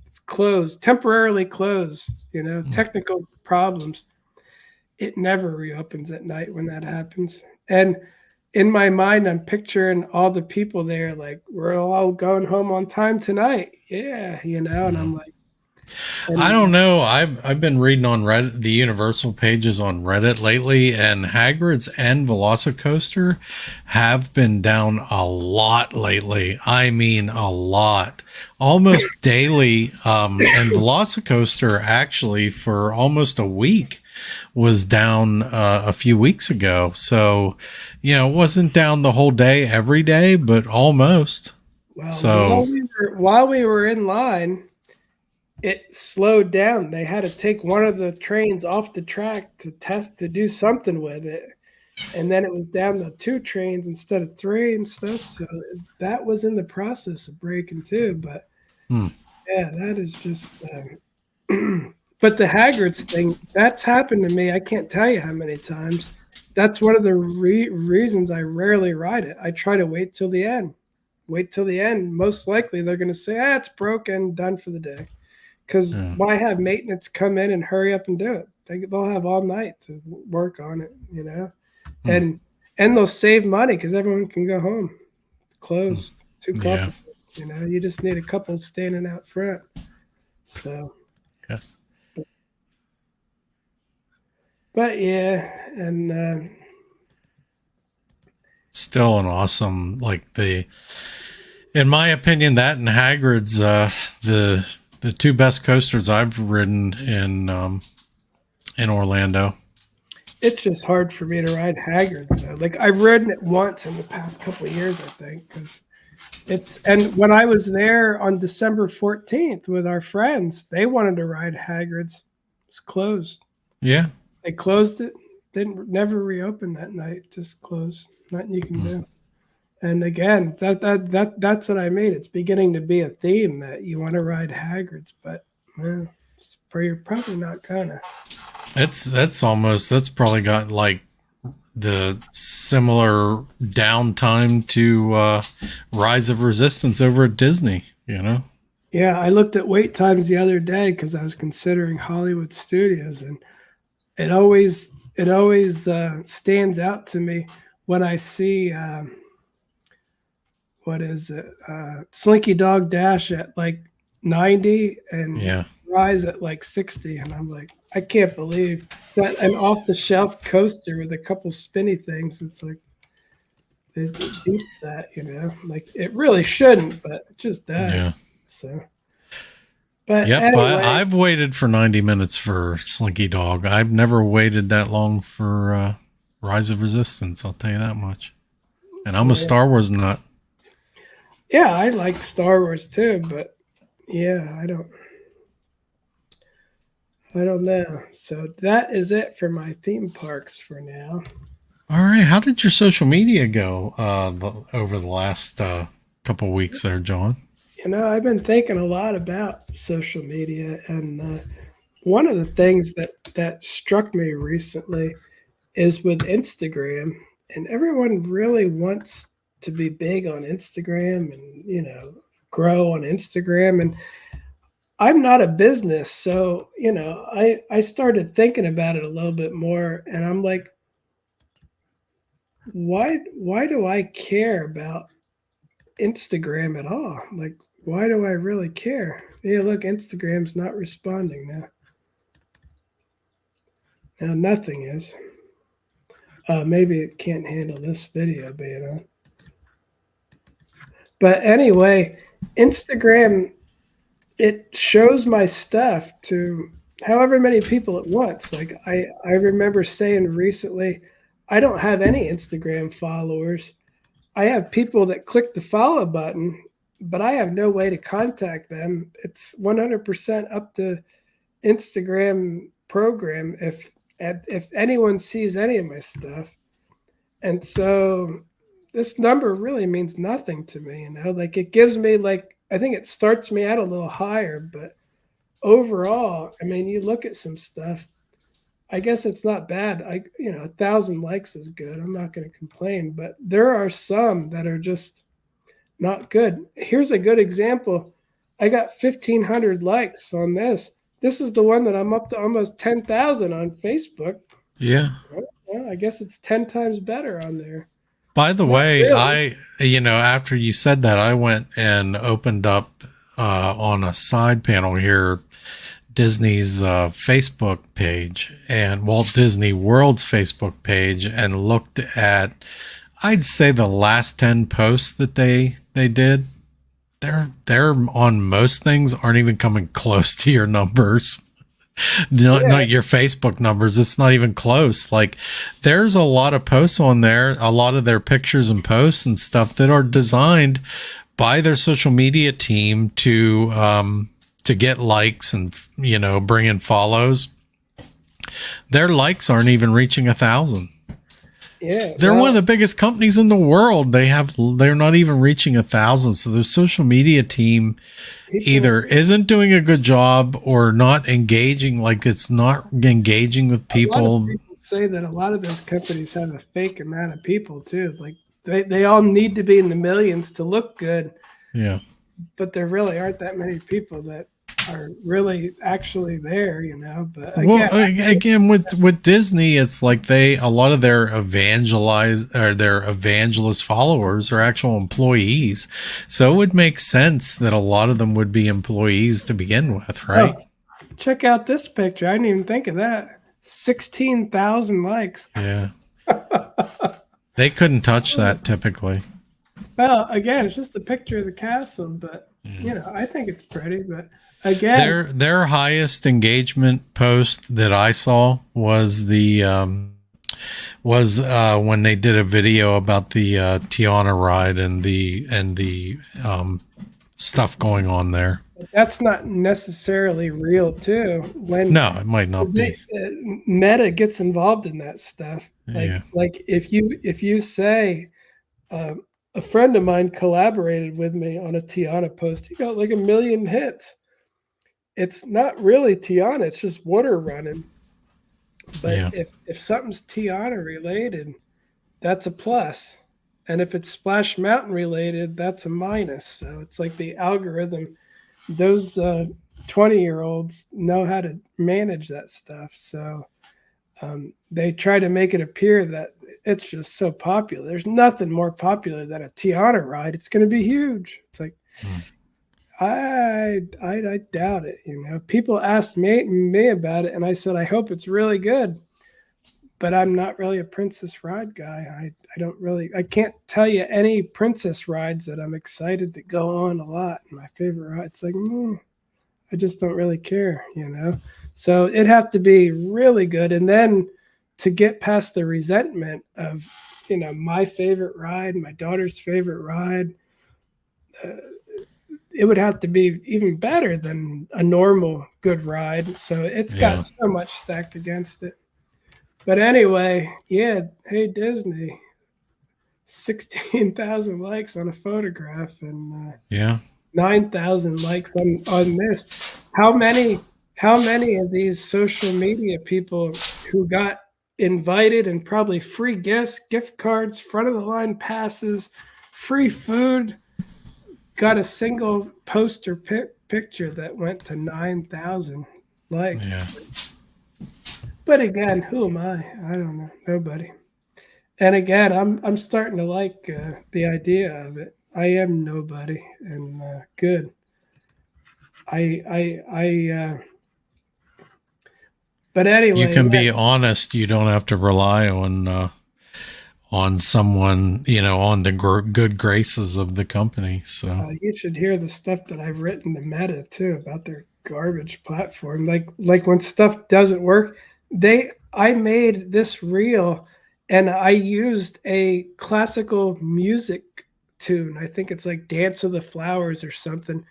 B: it's closed, temporarily closed. Technical problems. It never reopens at night when that happens. And in my mind, I'm picturing all the people there like, we're all going home on time tonight. Yeah, and I'm like,
A: I don't know. I've been reading on Reddit, the Universal pages on Reddit lately, and Hagrid's and Velocicoaster have been down a lot lately. I mean, a lot, almost daily. And Velocicoaster actually for almost a week was down a few weeks ago. So, it wasn't down the whole day every day, but almost.
B: Well, so while we were in line, it slowed down. They had to take one of the trains off the track to do something with it. And then it was down to 2 trains instead of 3 and stuff. So that was in the process of breaking too. But yeah, that is just, but the Hagrid's thing, that's happened to me. I can't tell you how many times. That's one of the reasons I rarely ride it. I try to wait till the end. Most likely they're going to say, it's broken, done for the day. Because why have maintenance come in and hurry up and do it? They'll have all night to work on it, and they'll save money because everyone can go home. It's closed. Too complicated. Yeah. You just need a couple standing out front. So,
A: yeah.
B: But yeah, and
A: still an awesome, in my opinion, that and Hagrid's, the 2 best coasters I've ridden in Orlando.
B: It's just hard for me to ride Hagrid's. Like, I've ridden it once in the past couple of years, I think, because and when I was there on December 14th with our friends, they wanted to ride Hagrid's. It's closed.
A: Yeah.
B: They closed it. Never reopened that night. Just closed. Nothing you can do. And again, that's what I mean. It's beginning to be a theme that you want to ride Hagrid's, but you're probably not gonna.
A: That's probably got like the similar downtime to Rise of Resistance over at Disney,
B: Yeah, I looked at wait times the other day because I was considering Hollywood Studios, and it always stands out to me when I see what is it? Slinky Dog Dash at like 90 and Rise at like 60. And I'm like, I can't believe that an off-the-shelf coaster with a couple spinny things. It's like, it beats that, Like, it really shouldn't, but it just does. Yeah. So, but
A: anyway, I've waited for 90 minutes for Slinky Dog. I've never waited that long for Rise of Resistance, I'll tell you that much. And I'm a Star Wars nut.
B: Yeah, I like Star Wars too, but yeah, I don't know. So that is it for my theme parks for now.
A: All right. How did your social media go over the last couple of weeks there, John?
B: I've been thinking a lot about social media, and one of the things that struck me recently is with Instagram, and everyone really wants to be big on Instagram and, grow on Instagram. And I'm not a business, so I started thinking about it a little bit more, and I'm like, why do I care about Instagram at all? Like, why do I really care? Yeah, look, Instagram's not responding now. Now nothing is. Maybe it can't handle this video being on. But anyway, Instagram, it shows my stuff to however many people at once. Like I remember saying recently, I don't have any Instagram followers. I have people that click the follow button, but I have no way to contact them. It's 100% up to Instagram program if anyone sees any of my stuff. And so this number really means nothing to me, like it gives me, like, I think it starts me out a little higher, but overall, I mean, you look at some stuff, I guess it's not bad. 1,000 likes is good. I'm not going to complain, but there are some that are just not good. Here's a good example. I got 1,500 likes on this. This is the one that I'm up to almost 10,000 on Facebook.
A: Yeah.
B: Well, I guess it's 10 times better on there.
A: By the way, really. After you said that, I went and opened up on a side panel here Disney's Facebook page and Walt Disney World's Facebook page and looked at, I'd say, the last 10 posts that they did. They're on most things aren't even coming close to your numbers. Not your Facebook numbers. It's not even close. Like, there's a lot of posts on there, a lot of their pictures and posts and stuff that are designed by their social media team to get likes and, bring in follows. Their likes aren't even reaching 1,000.
B: Yeah,
A: they're one of the biggest companies in the world. They're not even reaching 1,000. So their social media team either isn't doing a good job or not engaging. Like, it's not engaging with people.
B: A lot of people say that a lot of those companies have a fake amount of people too. Like they all need to be in the millions to look good.
A: Yeah,
B: but there really aren't that many people that are really actually there, But
A: again, with Disney, it's like a lot of their evangelist followers are actual employees, so it would make sense that a lot of them would be employees to begin with, right?
B: Oh, check out this picture. I didn't even think of that. 16,000 likes.
A: Yeah, they couldn't touch that typically.
B: Well, again, it's just a picture of the castle, but I think it's pretty, but. Again,
A: their highest engagement post that I saw was when they did a video about the Tiana ride and the stuff going on there.
B: That's not necessarily real, too.
A: No, it might not be.
B: Meta gets involved in that stuff. Like if you say a friend of mine collaborated with me on a Tiana post, he got like 1 million hits. It's not really Tiana, it's just water running. But if something's Tiana related, that's a plus. And if it's Splash Mountain related, that's a minus. So it's like the algorithm. Those 20-year-olds know how to manage that stuff. So they try to make it appear that it's just so popular. There's nothing more popular than a Tiana ride. It's going to be huge. It's like... I doubt it. People asked me about it, and I said I hope it's really good. But I'm not really a Princess Ride guy. I can't tell you any Princess rides that I'm excited to go on a lot. My favorite ride, it's like, I just don't really care, So it'd have to be really good, and then to get past the resentment of, my favorite ride, my daughter's favorite ride. It would have to be even better than a normal good ride. So it's got so much stacked against it. But anyway, hey, Disney, 16,000 likes on a photograph and 9,000 likes on this. How many of these social media people who got invited and probably free gifts, gift cards, front of the line passes, free food, got a single poster picture that went to 9,000 likes.
A: Yeah.
B: But again, who am I? I don't know. Nobody. And again, I'm starting to like the idea of it. I am nobody, and good. I. But
A: You
B: anyway,
A: can
B: yeah,
A: be honest. You don't have to rely on someone, on the good graces of the company. So
B: you should hear the stuff that I've written to Meta too about their garbage platform. Like when stuff doesn't work, I made this reel, and I used a classical music tune. I think it's like Dance of the Flowers or something.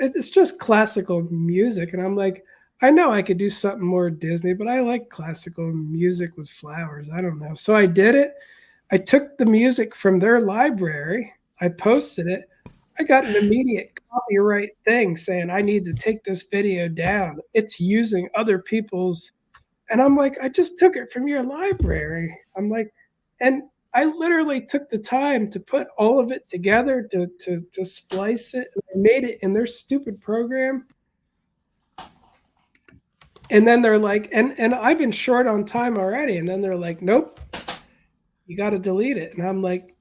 B: It's just classical music, and I'm like, I know I could do something more Disney, but I like classical music with flowers. I don't know. So I did it. I took the music from their library, I posted it. I got an immediate copyright thing saying I need to take this video down. It's using other people's, and I'm like, I just took it from your library. I'm like, and I literally took the time to put all of it together to splice it. And I made it in their stupid program. And then they're like, and I've been short on time already. And then they're like, nope, you got to delete it. And I'm like,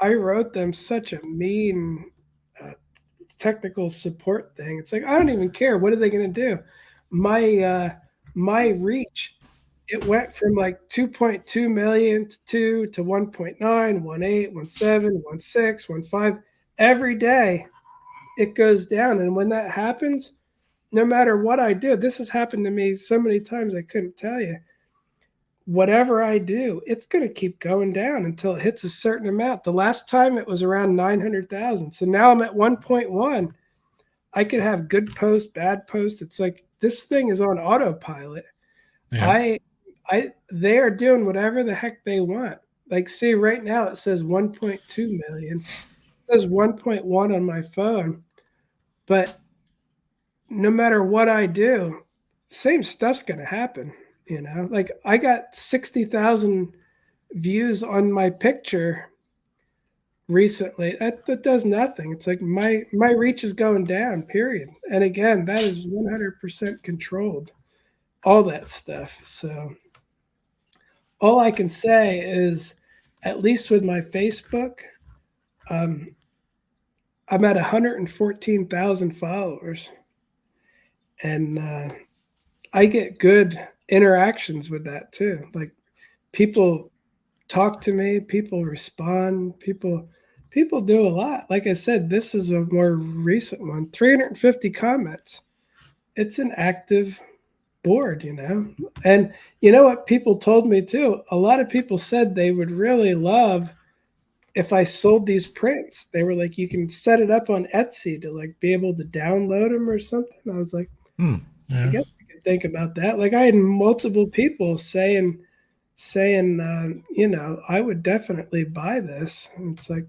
B: I wrote them such a mean uh, technical support thing. It's like I don't even care. What are they going to do? My reach, it went from like 2.2 million to 2 to 1.9, 1.8, 1.7, 1.6, 1.5. Every day it goes down. And when that happens, no matter what I do, this has happened to me so many times I couldn't tell you. Whatever I do, it's going to keep going down until it hits a certain amount. The last time it was around 900,000. So now I'm at 1.1. I could have good post, bad post. It's like this thing is on autopilot.
A: yeah.
B: They are doing whatever the heck they want. Like, see, right now it says 1.2 million. It says 1.1 on my phone. But no matter what I do, same stuff's going to happen. Like I got 60,000 views on my picture recently. That does nothing. It's like my reach is going down, period. And again, that is 100% controlled. All that stuff. So all I can say is, at least with my Facebook, um, I'm at 114,000 followers, and I get good interactions with that too. Like people talk to me, people respond, people do a lot. Like I said, this is a more recent one. 350 comments. It's an active board. And you know what people told me too? A lot of people said they would really love if I sold these prints. They were like, you can set it up on Etsy to like be able to download them or something. I was like, I
A: Yeah.
B: guess I could think about that. Like I had multiple people saying, I would definitely buy this. And it's like,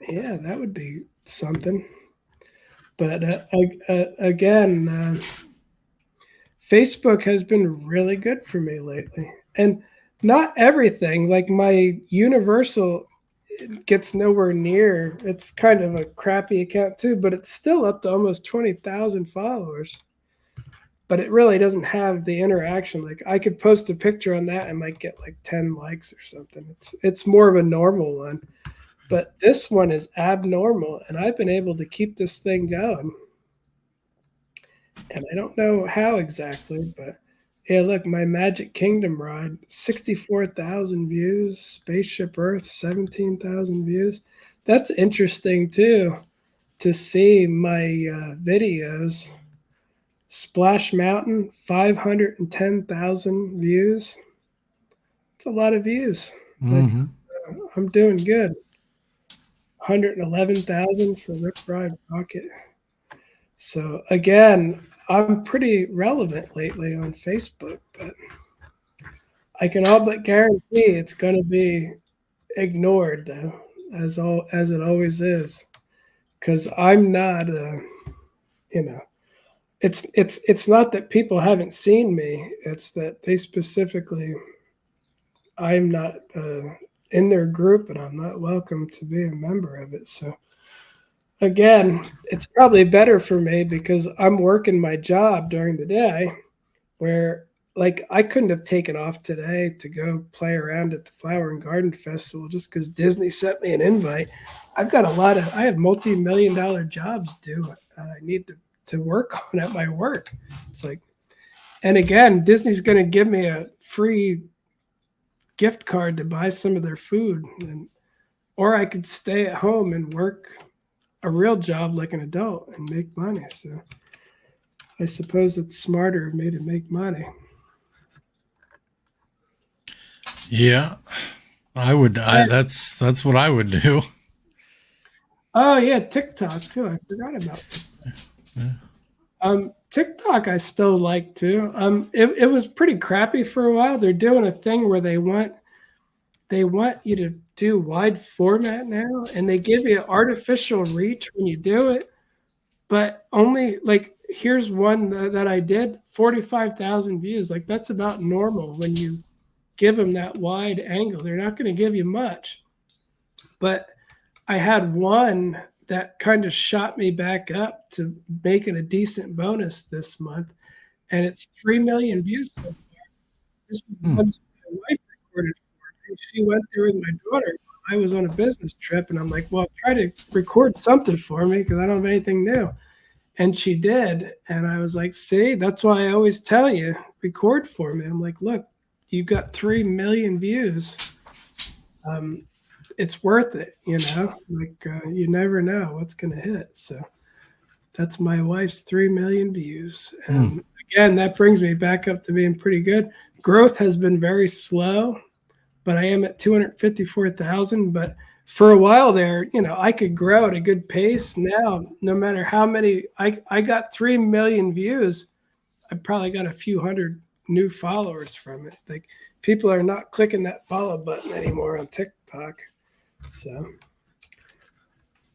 B: yeah, that would be something. But again, Facebook has been really good for me lately. And not everything, like my Universal gets nowhere near. It's kind of a crappy account too, but it's still up to almost 20,000 followers. But it really doesn't have the interaction. Like I could post a picture on that and might get like 10 likes or something. It's more of a normal one. But this one is abnormal, and I've been able to keep this thing going. And I don't know how exactly, but yeah, look, my Magic Kingdom ride, 64,000 views, Spaceship Earth, 17,000 views. That's interesting too, to see my videos. Splash Mountain, 510,000 views. It's a lot of views. Like,
A: Mm-hmm.
B: I'm doing good. 111,000 for Rip Ride Rocket. So again, I'm pretty relevant lately on Facebook, but I can all but guarantee it's going to be ignored though, as it always is, because I'm not, you know, it's not that people haven't seen me. It's that they specifically, I'm not in their group, and I'm not welcome to be a member of it. So Again, it's probably better for me because I'm working my job during the day where like I couldn't have taken off today to go play around at the Flower and Garden Festival just because Disney sent me an invite. I have multi-million dollar jobs due. I need to work on at my work. It's like, and again, Disney's going to give me a free gift card to buy some of their food, or I could stay at home and work a real job like an adult and make money. So I suppose it's smarter of me to make money.
A: Yeah, that's what I would do.
B: Oh yeah, TikTok too. I forgot about TikTok. TikTok I still like too. It was pretty crappy for a while. They're doing a thing where they want you to do wide format now, and they give you artificial reach when you do it, but only like here's one that I did 45,000 views. Like that's about normal when you give them that wide angle. They're not going to give you much, but I had one that kind of shot me back up to making a decent bonus this month, and it's 3 million views so far. This is the one that my wife recorded for me. She went there with my daughter. I was on a business trip, and I'm like, well, try to record something for me because I don't have anything new. And she did, and I was like, see, that's why I always tell you, record for me. I'm like, look, you got 3 million views. It's worth it, like you never know what's going to hit. So that's my wife's 3 million views. And again, that brings me back up to being pretty good. Growth has been very slow, but I am at 254,000. But for a while there, I could grow at a good pace. Now, no matter how many, I got 3 million views. I probably got a few hundred new followers from it. Like people are not clicking that follow button anymore on TikTok. So,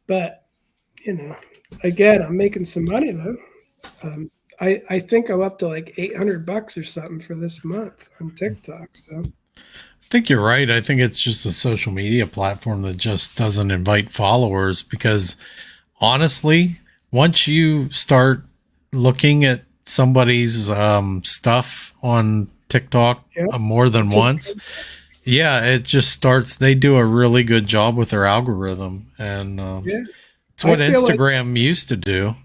B: but again, I'm making some money though. I think I'm up to like $800 or something for this month on TikTok. So
A: I think you're right. I think it's just a social media platform that just doesn't invite followers because honestly, once you start looking at somebody's stuff on TikTok more than once, it just starts. They do a really good job with their algorithm, and it's what Instagram used to do.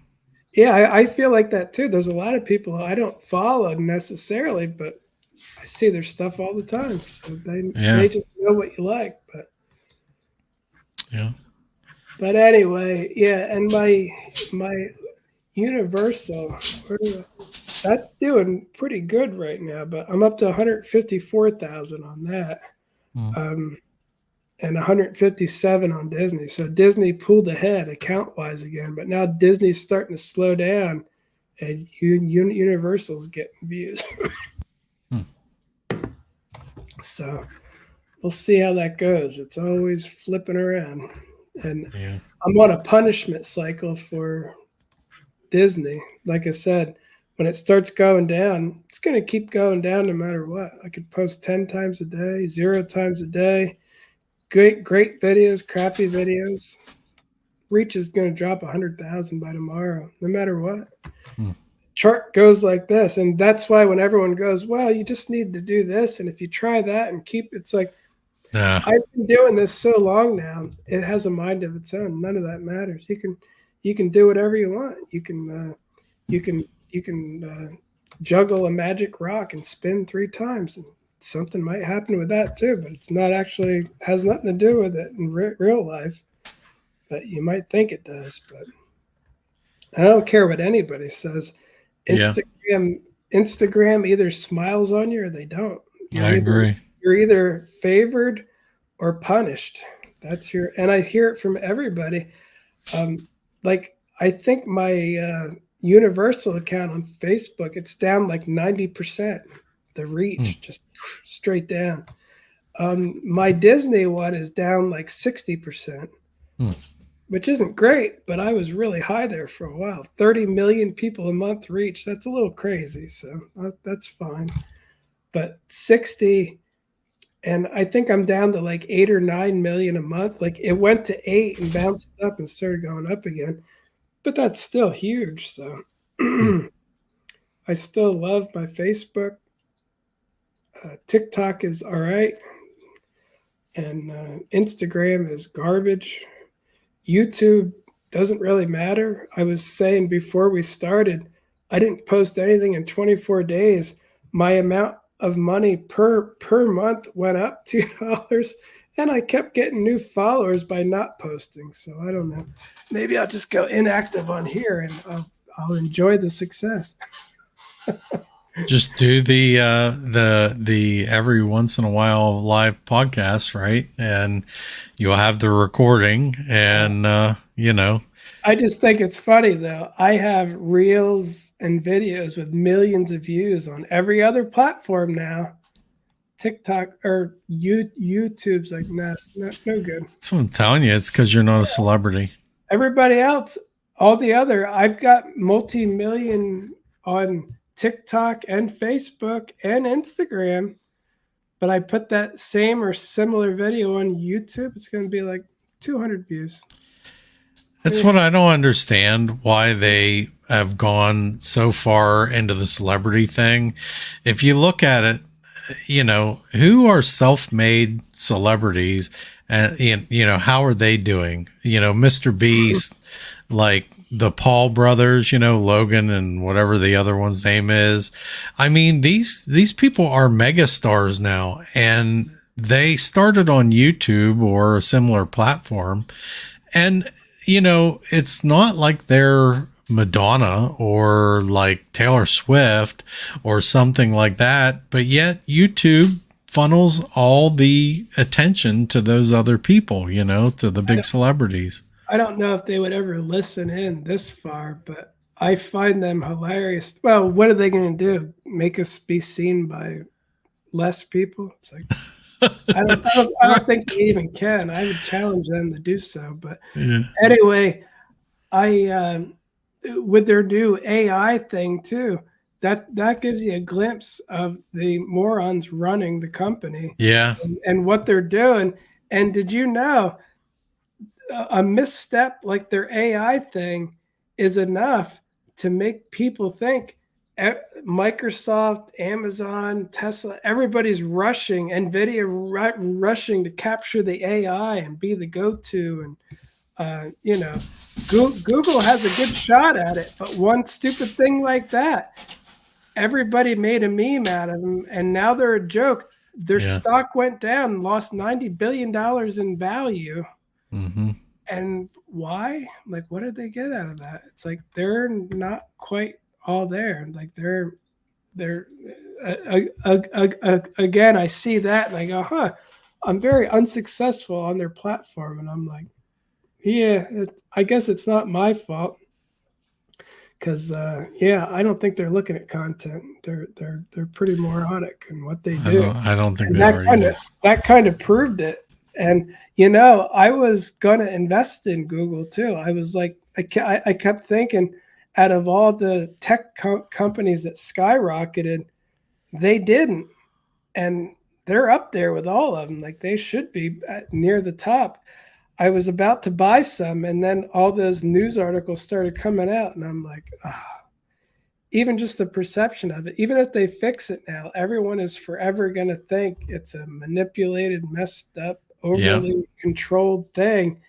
B: Yeah, I feel like that too. There's a lot of people I don't follow necessarily, but I see their stuff all the time. So they just know what you like. But anyway, and my Universal, that's doing pretty good right now. But I'm up to 154,000 on that. And 157 on Disney. So Disney pulled ahead account-wise again, but now Disney's starting to slow down, and Universal's getting views. So we'll see how that goes. It's always flipping around. And I'm on a punishment cycle for Disney. Like I said, when it starts going down, it's going to keep going down no matter what. I could post 10 times a day, 0 times a day. Great videos, crappy videos. Reach is going to drop 100,000 by tomorrow, no matter what. Chart goes like this, and that's why when everyone goes, well, you just need to do this, and if you try that and it's like, I've been doing this so long now, it has a mind of its own. None of that matters. You can do whatever you want. You can juggle a magic rock and spin 3 times, and something might happen with that too, but it's not actually has nothing to do with it in real life. But you might think it does. But I don't care what anybody says. Instagram either smiles on you or they don't.
A: I agree.
B: You're either favored or punished. And I hear it from everybody. Like I think my Universal account on Facebook, it's down like 90%. The reach just straight down. My Disney one is down like 60%, which isn't great, but I was really high there for a while. 30 million people a month reach. That's a little crazy, so that's fine. But 60 And I think I'm down to like 8 or 9 million a month. Like it went to 8 and bounced up and started going up again, but that's still huge. So I still love my Facebook. TikTok is all right, and Instagram is garbage. YouTube doesn't really matter. I was saying before we started, I didn't post anything in 24 days. My amount of money per month went up $2, and I kept getting new followers by not posting. So I don't know. Maybe I'll just go inactive on here, and I'll enjoy the success.
A: Just do the every once in a while live podcast, right? And you'll have the recording, and
B: I just think it's funny though. I have reels and videos with millions of views on every other platform now. TikTok or YouTube's like, nah, it's no good.
A: that's what I'm telling you. It's because you're not a celebrity.
B: Everybody else, all the other, I've got multi-million on TikTok and Facebook and Instagram, but I put that same or similar video on YouTube, it's going to be like 200 views.
A: That's what I don't understand, why they have gone so far into the celebrity thing. If you look at it, who are self-made celebrities, and how are they doing? Mr. Beast, like the Paul brothers, Logan and whatever the other one's name is. I mean, these people are megastars now, and they started on YouTube or a similar platform. And, it's not like they're Madonna or like Taylor Swift or something like that, but yet YouTube funnels all the attention to those other people, to the big celebrities.
B: I don't know if they would ever listen in this far, but I find them hilarious. Well, what are they going to do? Make us be seen by less people? It's like, I don't think they even can. I would challenge them to do so. But anyway, with their new AI thing too, that gives you a glimpse of the morons running the company.
A: Yeah.
B: And what they're doing. And did you know a misstep like their AI thing is enough to make people think Microsoft, Amazon, Tesla, everybody's rushing, NVIDIA rushing to capture the AI and be the go-to. And, Google has a good shot at it, but one stupid thing like that, everybody made a meme out of them, and now they're a joke. Their stock went down, lost $90 billion in value.
A: Mm-hmm.
B: And why? Like, what did they get out of that? It's like they're not quite all there. Like they're again, I see that and I go, I'm very unsuccessful on their platform, and I'm like, I guess it's not my fault, because I don't think they're looking at content. They're pretty moronic in what they do.
A: I don't think they are either.
B: That kind of proved it. And I was gonna invest in Google too. I was like, I kept thinking, out of all the tech companies that skyrocketed, they didn't, and they're up there with all of them. Like they should be near the top. I was about to buy some, and then all those news articles started coming out, and I'm like, even just the perception of it, even if they fix it now, everyone is forever going to think it's a manipulated, messed up, overly controlled thing.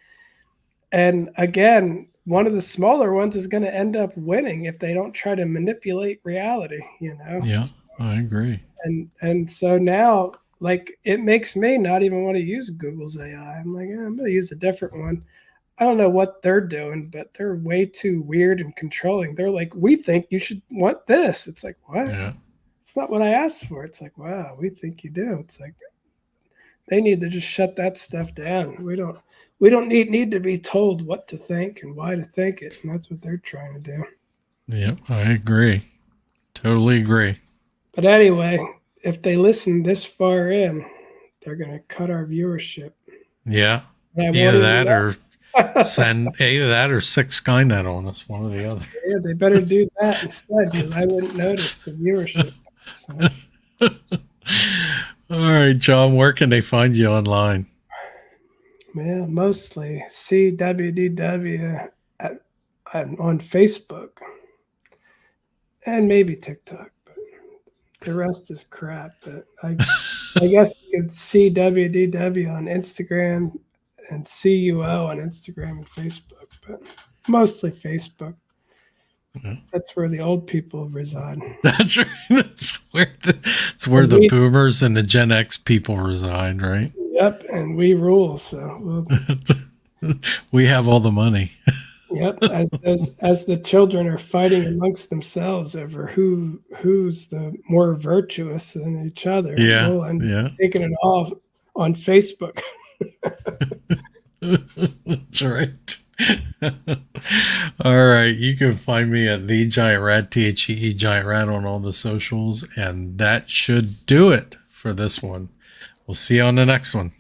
B: And again, one of the smaller ones is going to end up winning if they don't try to manipulate reality,
A: Yeah, I agree.
B: And so now, like, it makes me not even want to use Google's AI. I'm like, I'm going to use a different one. I don't know what they're doing, but they're way too weird and controlling. They're like, we think you should want this. It's like, what?
A: Yeah.
B: It's not what I asked for. It's like, wow, we think you do. It's like, they need to just shut that stuff down. We don't need to be told what to think and why to think it. And that's what they're trying to do.
A: Yeah, I agree. Totally agree.
B: But anyway, if they listen this far in, they're going to cut our viewership.
A: Yeah. Either that or sick Skynet on us, one or the other.
B: Yeah, they better do that instead, because I wouldn't notice the viewership. So
A: All right, John, where can they find you online?
B: Yeah, mostly SeeWDW on Facebook and maybe TikTok, but the rest is crap. But I guess you could see WDW on Instagram and CUO on Instagram and Facebook, but mostly Facebook. That's where the old people reside.
A: That's right. That's where
B: And
A: the boomers and the Gen X people reside, right?
B: yep, and we rule. So
A: We have all the money.
B: yep, as the children are fighting amongst themselves over who's the more virtuous than each other,
A: Yeah,
B: well, and
A: yeah.
B: taking it all on Facebook.
A: That's right. All right. You can find me at the Giant Rat, THEE Giant Rat on all the socials. And that should do it for this one. We'll see you on the next one.